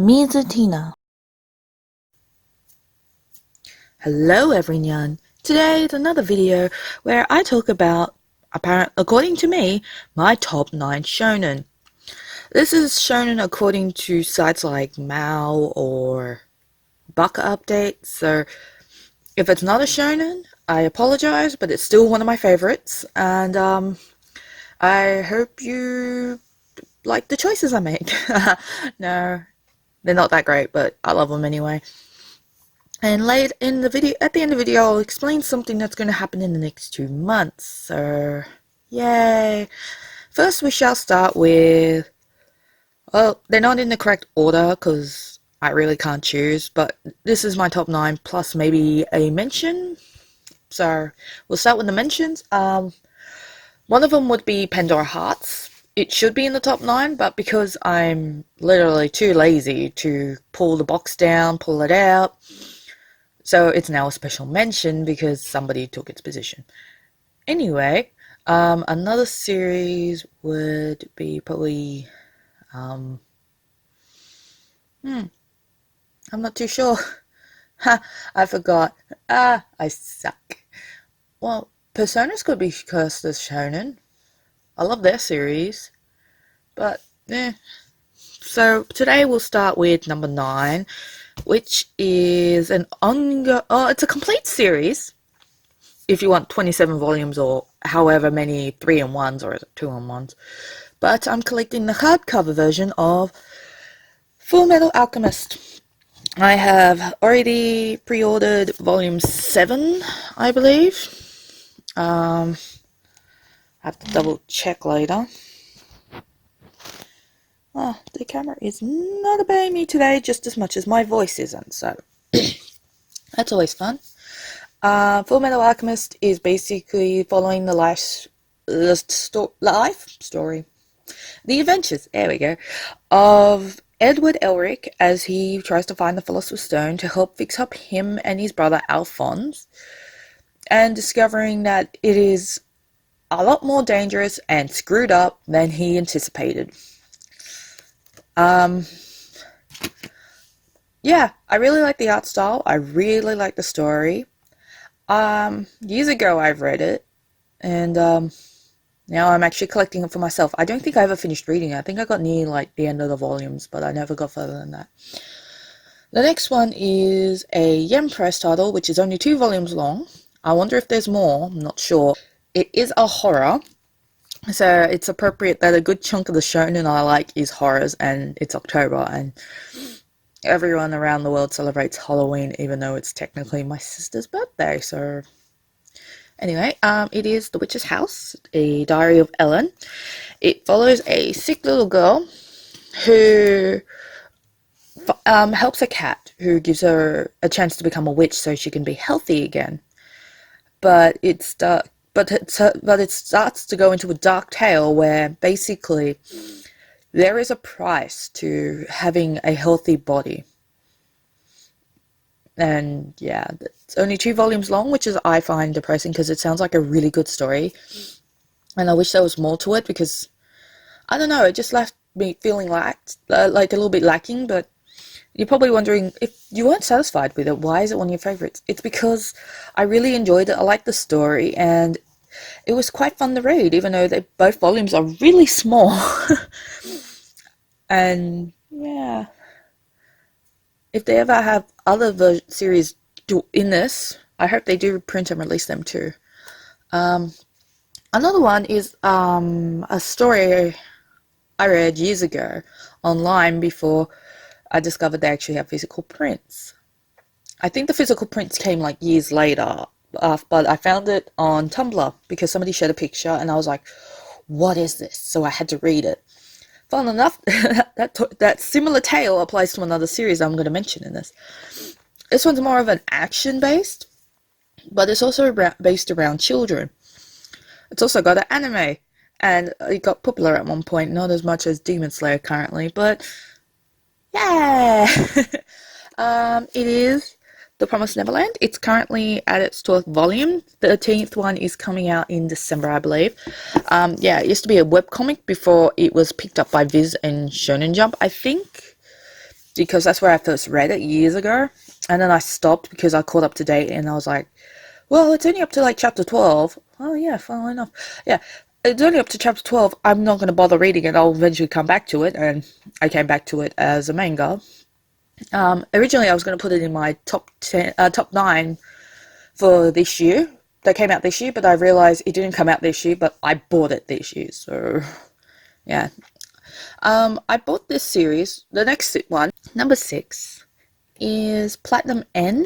Mizutina. Hello everyone. Today is another video where I talk about, according to me, my top 9 shonen. This is shonen according to sites like Mao or Baka Update, so if it's not a shonen, I apologize, but it's still one of my favorites, and I hope you like the choices I make. No, they're not that great, but I love them anyway. And late in the video, at the end of the video, I'll explain something that's going to happen in the next 2 months. So, yay! First, we shall start with, well, they're not in the correct order because I really can't choose, but this is my top 9 plus maybe a mention. So, we'll start with the mentions. One of them would be Pandora Hearts. It should be in the top 9, but because I'm literally too lazy to pull the box down, pull it out, so it's now a special mention because somebody took its position. Anyway, another series would be probably, I'm not too sure. Ha, I forgot. I suck. Well, Personas could be cursed as shonen. I love their series, but So today we'll start with number 9, which is an it's a complete series. If you want 27 volumes or however many 3-in-1s or 2-in-1s, but I'm collecting the hardcover version of Full Metal Alchemist. I have already pre-ordered volume 7, I believe. I have to double check later. The camera is not obeying me today just as much as my voice isn't, so that's always fun. Full Metal Alchemist is basically following the life story, the adventures, there we go, of Edward Elric as he tries to find the Philosopher's Stone to help fix up him and his brother Alphonse, and discovering that it is a lot more dangerous and screwed up than he anticipated. Yeah, I really like the art style. I really like the story. Years ago I've read it, and now I'm actually collecting it for myself. I don't think I ever finished reading it. I think I got near like the end of the volumes, but I never got further than that. The next one is a Yen Press title, which is only 2 volumes long. I wonder if there's more, I'm not sure. It is a horror, so it's appropriate that a good chunk of the shonen I like is horrors, and it's October, and everyone around the world celebrates Halloween, even though it's technically my sister's birthday, so anyway, it is The Witch's House, a diary of Ellen. It follows a sick little girl who helps a cat who gives her a chance to become a witch so she can be healthy again. But it starts to go into a dark tale where basically there is a price to having a healthy body. And yeah, it's only 2 volumes long, which is I find depressing because it sounds like a really good story. And I wish there was more to it because, I don't know, it just left me feeling like a little bit lacking. But you're probably wondering, if you weren't satisfied with it, why is it one of your favorites? It's because I really enjoyed it. I liked the story, and it was quite fun to read, even though both volumes are really small. And yeah, if they ever have other series in this, I hope they do print and release them too. Another one is a story I read years ago online before I discovered they actually have physical prints. I think the physical prints came like years later, but I found it on Tumblr because somebody shared a picture, and I was like, what is this? So I had to read it. Fun enough, that similar tale applies to another series I'm going to mention in this. This one's more of an action-based, but it's also based around children. It's also got an anime, and it got popular at one point, not as much as Demon Slayer currently, but yeah! It is The Promised Neverland. It's currently at its 12th volume. The 13th one is coming out in December, I believe. Yeah, it used to be a webcomic before it was picked up by Viz and Shonen Jump, I think. because that's where I first read it years ago. And then I stopped because I caught up to date and I was like, well, it's only up to like chapter 12. Oh, yeah, funnily enough. Yeah, it's only up to chapter 12. I'm not going to bother reading it. I'll eventually come back to it. And I came back to it as a manga. Originally, I was going to put it in my top 9 for this year. That came out this year, but I realized it didn't come out this year, but I bought it this year. So, yeah. I bought this series. The next one, number 6, is Platinum End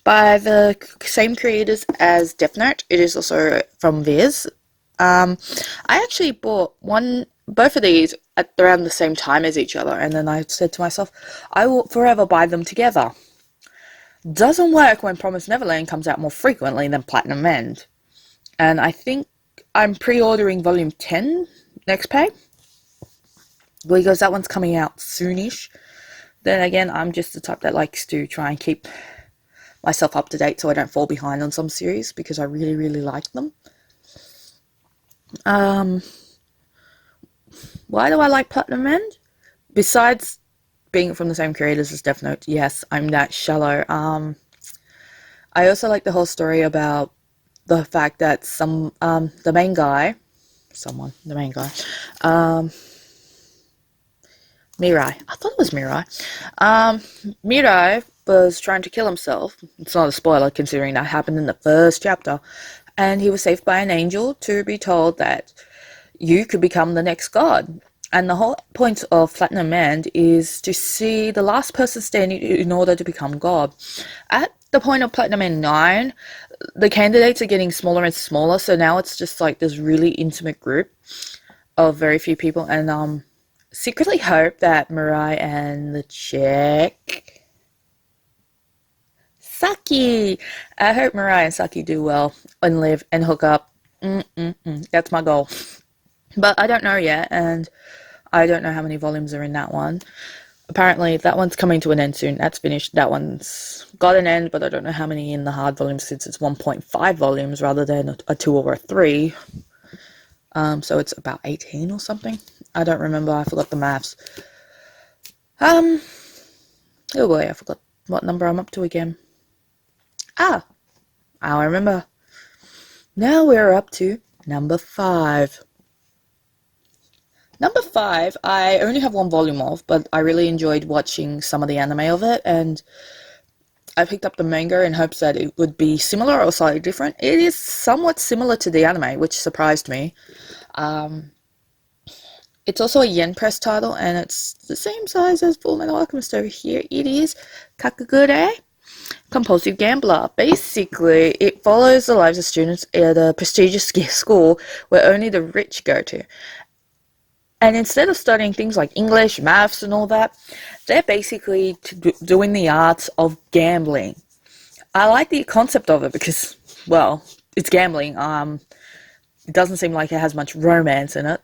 by the same creators as Death Note. It is also from Viz. I actually bought both of these at around the same time as each other, and then I said to myself, I will forever buy them together. Doesn't work when Promised Neverland comes out more frequently than Platinum End. And I think I'm pre-ordering volume 10 next pay, because that one's coming out soonish. Then again, I'm just the type that likes to try and keep myself up to date so I don't fall behind on some series, because I really, really like them. Why do I like Platinum End? Besides being from the same creators as Death Note, yes, I'm that shallow. I also like the whole story about the fact that the main guy, Mirai. I thought it was Mirai. Mirai was trying to kill himself. It's not a spoiler considering that happened in the first chapter. And he was saved by an angel to be told that you could become the next god. And the whole point of Platinum End is to see the last person standing in order to become god. At the point of Platinum End 9, the candidates are getting smaller and smaller. So now it's just like this really intimate group of very few people. And secretly hope that Mirai and the chick Saki, I hope Mirai and Saki do well and live and hook up. That's my goal. But I don't know yet, and I don't know how many volumes are in that one. Apparently that one's coming to an end soon. That's finished. That one's got an end, but I don't know how many in the hard volumes, since it's 1.5 volumes rather than a 2 or a 3. So it's about 18 or something. I don't remember. I forgot the maths. Oh boy, I forgot what number I'm up to again. I remember. Now we're up to number 5. Number 5, I only have one volume of, but I really enjoyed watching some of the anime of it, and I picked up the manga in hopes that it would be similar or slightly different. It is somewhat similar to the anime, which surprised me. It's also a yen press title, and it's the same size as Fullmetal Alchemist over here. It is Kakagure, Compulsive Gambler. Basically, it follows the lives of students at a prestigious school where only the rich go to. And instead of studying things like English, maths, and all that, they're basically doing the arts of gambling. I like the concept of it because, well, it's gambling. It doesn't seem like it has much romance in it,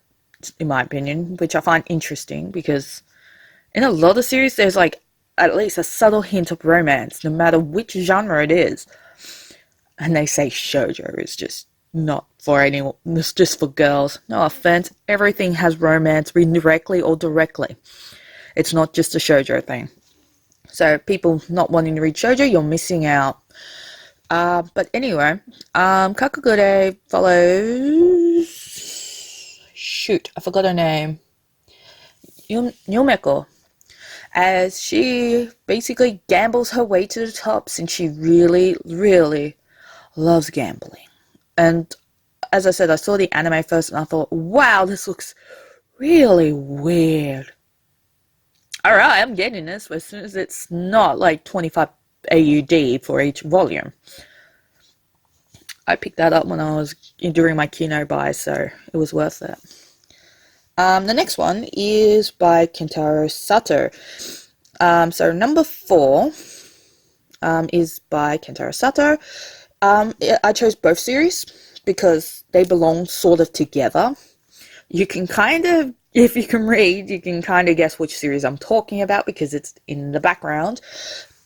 in my opinion, which I find interesting because in a lot of series, there's like at least a subtle hint of romance, no matter which genre it is. And they say shoujo is just not for anyone, it's just for girls. No offense, everything has romance, indirectly or directly. It's not just a shoujo thing. So people not wanting to read shoujo, you're missing out. But anyway, Kakagure follows... Shoot, I forgot her name. Yumeko. As she basically gambles her way to the top since she really, really loves gambling. And as I said, I saw the anime first and I thought, wow, this looks really weird. Alright, I'm getting this as soon as it's not like 25 AUD for each volume. I picked that up when I was during my Kino buy, so it was worth it. The next one is by Kentaro Sato. So number 4 is by Kentaro Sato. I chose both series because they belong sort of together. You can kind of, if you can read, you can kind of guess which series I'm talking about because it's in the background.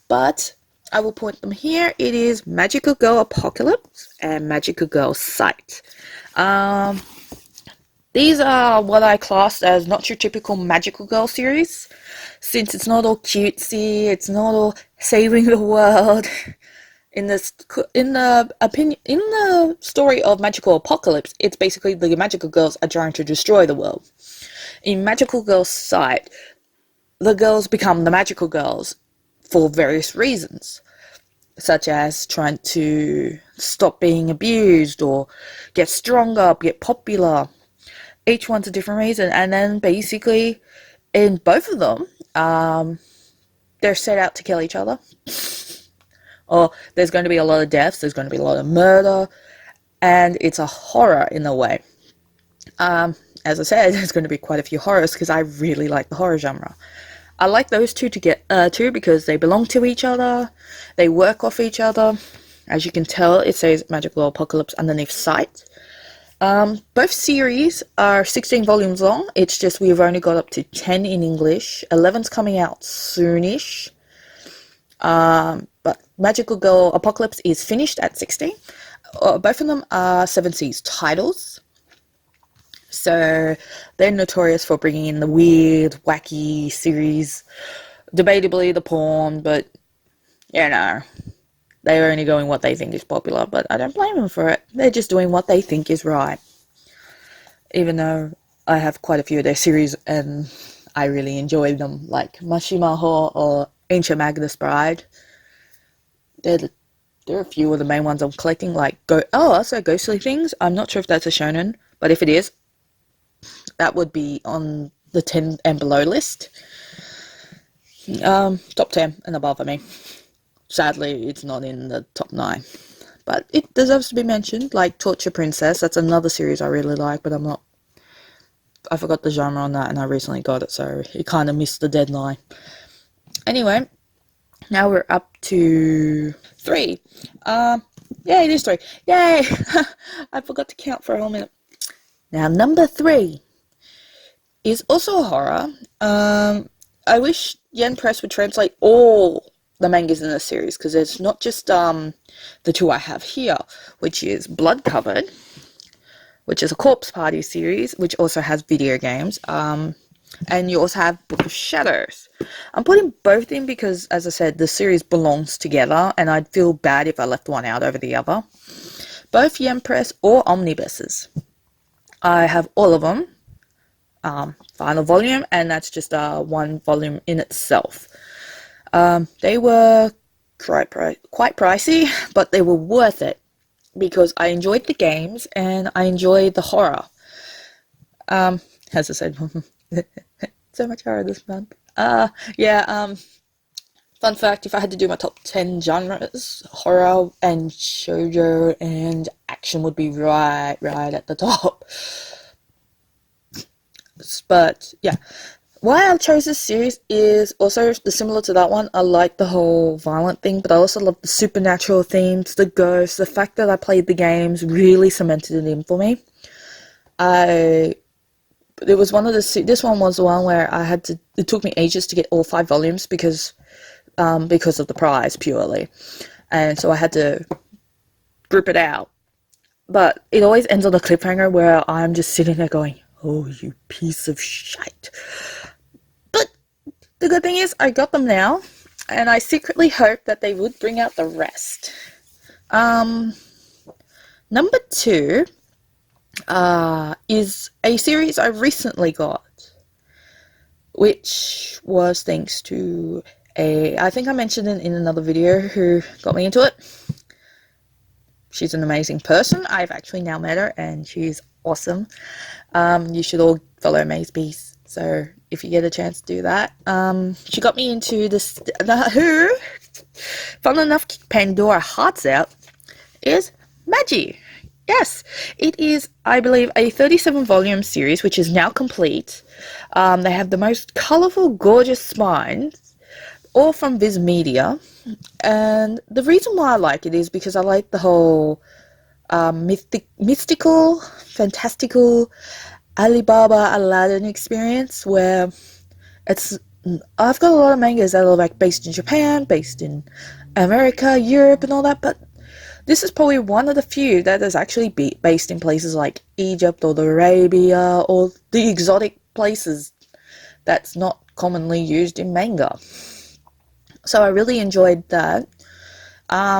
But I will point them here. It is Magical Girl Apocalypse and Magical Girl Sight. These are what I classed as not your typical Magical Girl series. since it's not all cutesy, it's not all saving the world. In the story of Magical Apocalypse, it's basically the magical girls are trying to destroy the world. In Magical Girls' side, the girls become the magical girls for various reasons, such as trying to stop being abused or get stronger, get popular. Each one's a different reason, and then basically in both of them, they're set out to kill each other. Or there's going to be a lot of deaths, there's going to be a lot of murder, and it's a horror in a way. As I said, there's going to be quite a few horrors because I really like the horror genre. I like those two too because they belong to each other, they work off each other. As you can tell, it says Magical Apocalypse underneath Sight. Both series are 16 volumes long. It's just we've only got up to 10 in English. 11's coming out soonish. But Magical Girl Apocalypse is finished at 16. Both of them are 7 Seas titles. So they're notorious for bringing in the weird, wacky series. Debatably the porn, but, you know, they're only going what they think is popular. But I don't blame them for it. They're just doing what they think is right. Even though I have quite a few of their series and I really enjoy them, like Mashimaho or Ancient Magnus Bride. There are a few of the main ones I'm collecting, like also Ghostly Things. I'm not sure if that's a shonen, but if it is, that would be on the 10 and below list. Top 10 and above, I mean. Sadly, it's not in the top 9. But it deserves to be mentioned, like Torture Princess. That's another series I really like, but I forgot the genre on that and I recently got it, so it kind of missed the deadline. Anyway, now we're up to 3. Yeah, it is 3. Yay! I forgot to count for a whole minute. Now, number 3 is also a horror. I wish Yen Press would translate all the mangas in the series, because it's not just the 2 I have here, which is Blood Covered, which is a corpse party series, which also has video games. And you also have Book of Shadows. I'm putting both in because, as I said, the series belongs together, and I'd feel bad if I left one out over the other. Both Yen Press or omnibuses. I have all of them. Final volume, and that's just one volume in itself. They were quite pricey, but they were worth it because I enjoyed the games and I enjoyed the horror. As I said, so much horror this month. Fun fact, if I had to do my top 10 genres, horror and shoujo and action would be right at the top. But yeah, why I chose this series is also similar to that one. I like the whole violent thing, but I also love the supernatural themes, the ghosts. The fact that I played the games really cemented it in for me. This one was the one where it took me ages to get all 5 volumes because of the price purely, and so I had to group it out. But it always ends on a cliffhanger where I'm just sitting there going, "Oh, you piece of shite." But the good thing is I got them now, and I secretly hoped that they would bring out the rest. Number 2 is a series I recently got, which was thanks to I think I mentioned it in another video who got me into it. She's an amazing person. I've actually now met her, and she's awesome. You should all follow Maze Beast. So if you get a chance to do that. She got me into who, fun enough, Pandora Hearts Out, is Maji. Yes, it is, I believe, a 37-volume series, which is now complete. They have the most colourful, gorgeous spines, all from Viz Media. And the reason why I like it is because I like the whole mystical, fantastical Alibaba Aladdin experience, where I've got a lot of mangas that are like based in Japan, based in America, Europe and all that, but this is probably one of the few that is actually based in places like Egypt or the Arabia or the exotic places that's not commonly used in manga. So I really enjoyed that.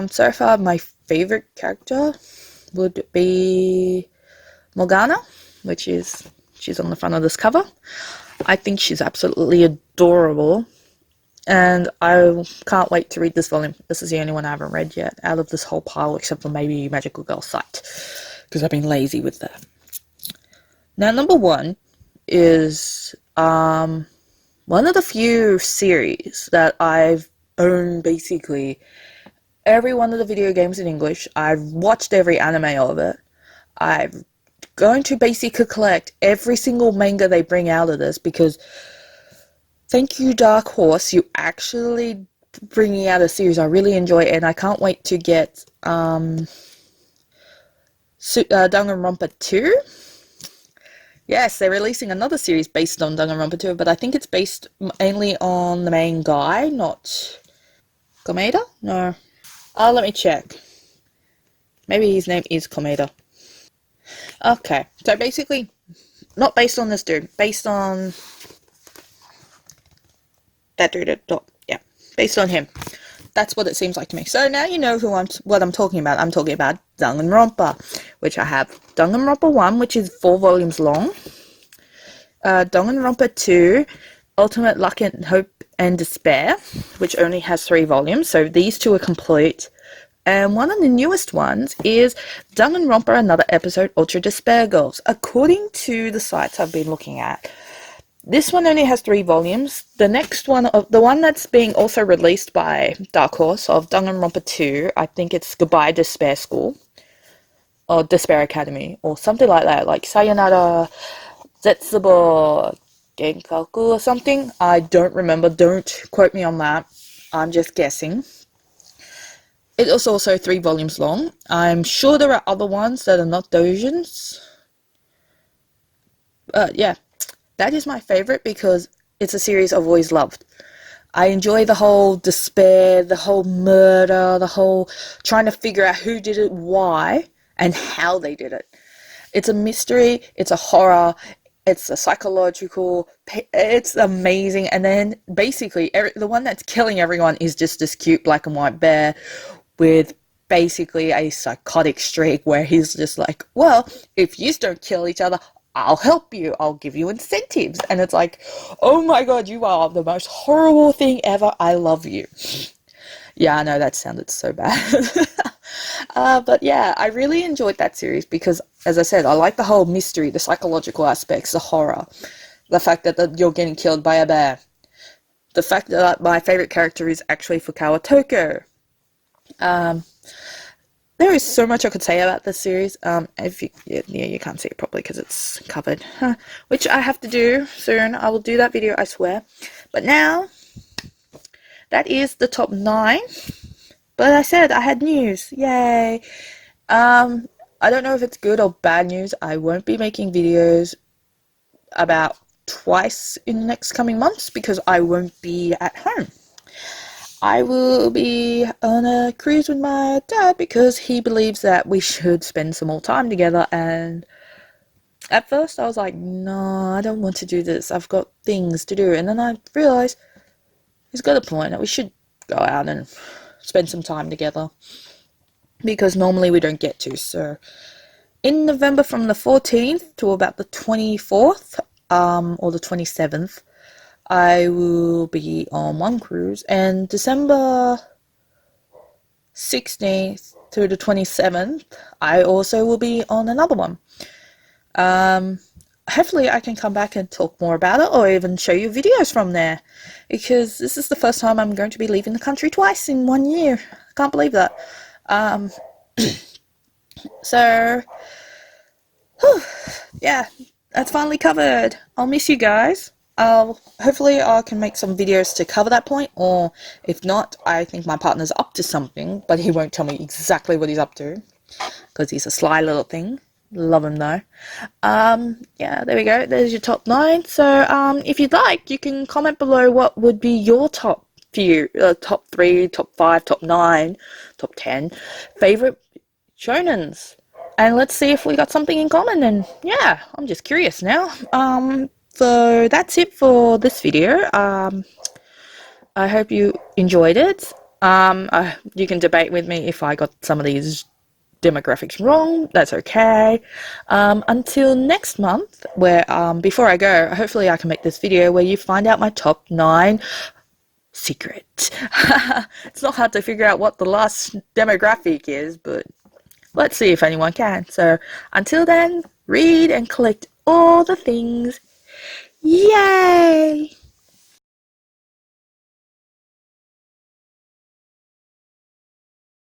So far, my favorite character would be Morgana, she's on the front of this cover. I think she's absolutely adorable, and I can't wait to read this volume. This is the only one I haven't read yet out of this whole pile, except for maybe Magical Girl Sight, because I've been lazy with that. Now, number one is one of the few series that I've owned basically every one of the video games in English. I've watched every anime of it. I'm going to basically collect every single manga they bring out of this, because thank you, Dark Horse, you actually bringing out a series I really enjoy, and I can't wait to get Danganronpa 2. Yes, they're releasing another series based on Danganronpa 2, but I think it's based mainly on the main guy, not Komeda? No. Let me check. Maybe his name is Komeda. Okay, so basically, not based on this dude, based on that dude, yeah, based on him. That's what it seems like to me. So now you know what I'm talking about. I'm talking about Danganronpa, which I have Danganronpa 1, which is 4 volumes long. Danganronpa 2, Ultimate Luck and Hope and Despair, which only has 3 volumes. So these two are complete. And one of the newest ones is Danganronpa Another Episode Ultra Despair Girls. According to the sites I've been looking at, this one only has 3 volumes. The next one, the one that's being also released by Dark Horse of Danganronpa 2, I think it's Goodbye Despair School, or Despair Academy, or something like that, like Sayonara Zetsubo Genkaku or something. I don't remember, don't quote me on that. I'm just guessing. It is also 3 volumes long. I'm sure there are other ones that are not doujins. Yeah, that is my favorite because it's a series I've always loved. I enjoy the whole despair, the whole murder, the whole trying to figure out who did it, why, and how they did it. It's a mystery, it's a horror, it's a psychological, it's amazing. And then basically the one that's killing everyone is just this cute black and white bear with basically a psychotic streak where he's just like, well, if you don't kill each other, I'll help you, I'll give you incentives. And it's like, oh my god, you are the most horrible thing ever, I love you. Yeah, I know that sounded so bad. But yeah, I really enjoyed that series because, as I said, I like the whole mystery, the psychological aspects, the horror, the fact that you're getting killed by a bear, the fact that my favorite character is actually Fukawa Toko. There is so much I could say about this series. If you can't see it properly because it's covered, which I have to do soon. I will do that video, I swear. But now, that is the top 9. But I said I had news. Yay! I don't know if it's good or bad news. I won't be making videos about twice in the next coming months because I won't be at home. I will be on a cruise with my dad because he believes that we should spend some more time together, and at first I was like, no, I don't want to do this, I've got things to do. And then I realised he's got a point that we should go out and spend some time together because normally we don't get to. So in November from the 14th to about the 24th or the 27th, I will be on one cruise, and December 16th to the 27th, I also will be on another one. Hopefully I can come back and talk more about it, or even show you videos from there, because this is the first time I'm going to be leaving the country twice in 1 year. I can't believe that. So, yeah, that's finally covered. I'll miss you guys. Hopefully I can make some videos to cover that point, or if not, I think my partner's up to something, but he won't tell me exactly what he's up to, because he's a sly little thing. Love him though. Yeah, there we go. There's your top 9. So, if you'd like, you can comment below what would be your top 3, top 5, top 9, top 10 favorite shonens. And let's see if we got something in common. And yeah, I'm just curious now. So that's it for this video. I hope you enjoyed it. You can debate with me if I got some of these demographics wrong. That's okay. Until next month, where before I go, hopefully I can make this video where you find out my top 9 secret. It's not hard to figure out what the last demographic is, but let's see if anyone can. So until then, read and collect all the things. Yay!